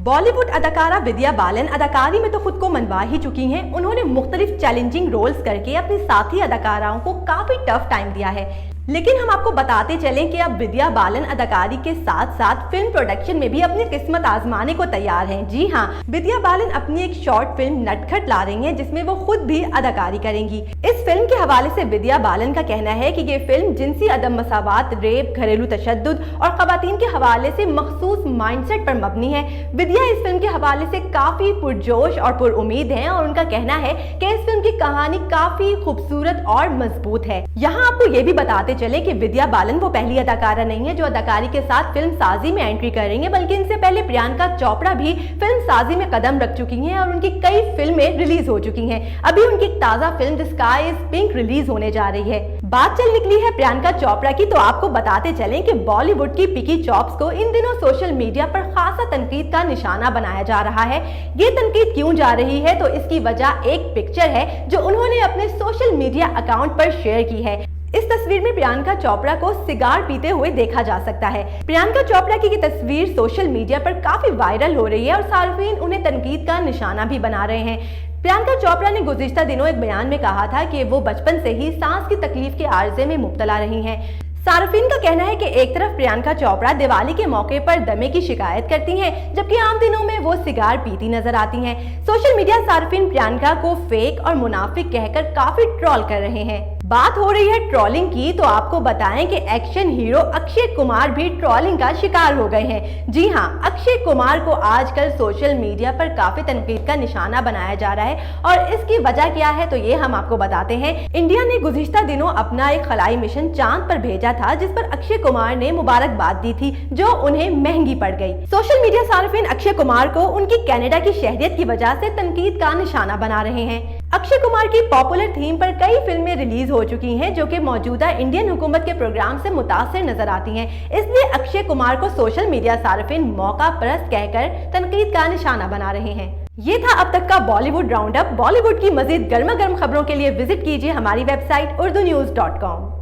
बॉलीवुड अदाकारा विद्या बालन अदाकारी में तो खुद को मनवा ही चुकी हैं। उन्होंने मुख्तलिफ चैलेंजिंग रोल्स करके अपनी साथी अदाकाराओं को काफी टफ टाइम दिया है, लेकिन हम आपको बताते चलें कि अब विद्या बालन अदाकारी के साथ साथ फिल्म प्रोडक्शन में भी अपनी किस्मत आजमाने को तैयार हैं। जी हाँ, विद्या बालन अपनी एक शॉर्ट फिल्म नटखट ला रही हैं, जिसमें वो खुद भी अदाकारी करेंगी। इस फिल्म के हवाले से विद्या बालन का कहना है कि ये फिल्म जिनसी अदम मसावात, रेप, घरेलू तशद्दुद और खवातीन के हवाले से मखसूस माइंडसेट पर मबनी है। विद्या इस फिल्म के हवाले से काफी पुरजोश और पुरुम्मीद हैं और उनका कहना है कि इस फिल्म की कहानी काफी खूबसूरत और मजबूत है। यहाँ आपको ये भी बताते चले कि विद्या बालन वो पहली अदाकारा नहीं है जो अदाकारी के साथ फिल्म साजी में एंट्री कर रही है, बल्कि इनसे पहले प्रियंका चोपड़ा भी फिल्म साजी में कदम रख चुकी हैं और उनकी कई फिल्में रिलीज हो चुकी हैं। अभी उनकी एक ताजा film the sky is pink release होने जा रही है। बात चल निकली है प्रियंका चोपड़ा की, तो आपको बताते चलें कि बॉलीवुड की पिकी चॉप्स को इन दिनों सोशल मीडिया पर खासा तनकीद का निशाना बनाया जा रहा है। ये तनकीद क्यों जा रही है, तो इसकी वजह एक पिक्चर है जो उन्होंने अपने सोशल मीडिया अकाउंट पर शेयर की है। इस तस्वीर में प्रियंका चोपड़ा को सिगार पीते हुए देखा जा सकता है। प्रियंका चोपड़ा की ये तस्वीर सोशल मीडिया पर काफी वायरल हो रही है और सार्फिन उन्हें तनकीद का निशाना भी बना रहे हैं। प्रियंका चोपड़ा ने गुज़िश्ता दिनों एक बयान में कहा था कि वो बचपन से ही सांस की तकलीफ के आर्जे में मुब्तला रही हैं। सार्फिन का कहना है कि एक तरफ प्रियंका चोपड़ा दिवाली के मौके पर दमे की शिकायत करती हैं, जबकि आम दिनों में वो सिगार पीती नजर आती हैं। सोशल मीडिया सार्फिन प्रियंका को फेक और मुनाफिक कहकर काफी ट्रोल कर रहे हैं। बात हो रही है ट्रोलिंग की, तो आपको बताएं कि एक्शन हीरो अक्षय कुमार भी ट्रोलिंग का शिकार हो गए हैं। जी हाँ, अक्षय कुमार को आजकल सोशल मीडिया पर काफी तनकीद का निशाना बनाया जा रहा है और इसकी वजह क्या है, तो ये हम आपको बताते हैं। इंडिया ने गुज़िश्ता दिनों अपना एक खलाई मिशन चांद पर भेजा था, जिस पर अक्षय कुमार ने मुबारकबाद दी थी, जो उन्हें महंगी पड़ गई। सोशल मीडिया सार्फिन अक्षय कुमार को उनकी कनाडा की शहरियत की वजह से तनकीद का निशाना बना रहे हैं। अक्षय कुमार की पॉपुलर थीम पर कई फिल्में रिलीज हो चुकी हैं, जो कि मौजूदा इंडियन हुकूमत के प्रोग्राम से मुतासिर नजर आती हैं। इसलिए अक्षय कुमार को सोशल मीडिया सार्फिन मौका परस्त कहकर तनकीद का निशाना बना रहे हैं। ये था अब तक का बॉलीवुड राउंड अप। बॉलीवुड की मजीद गर्मा गर्म खबरों के लिए विजिट कीजिए हमारी वेबसाइट urdunews.com।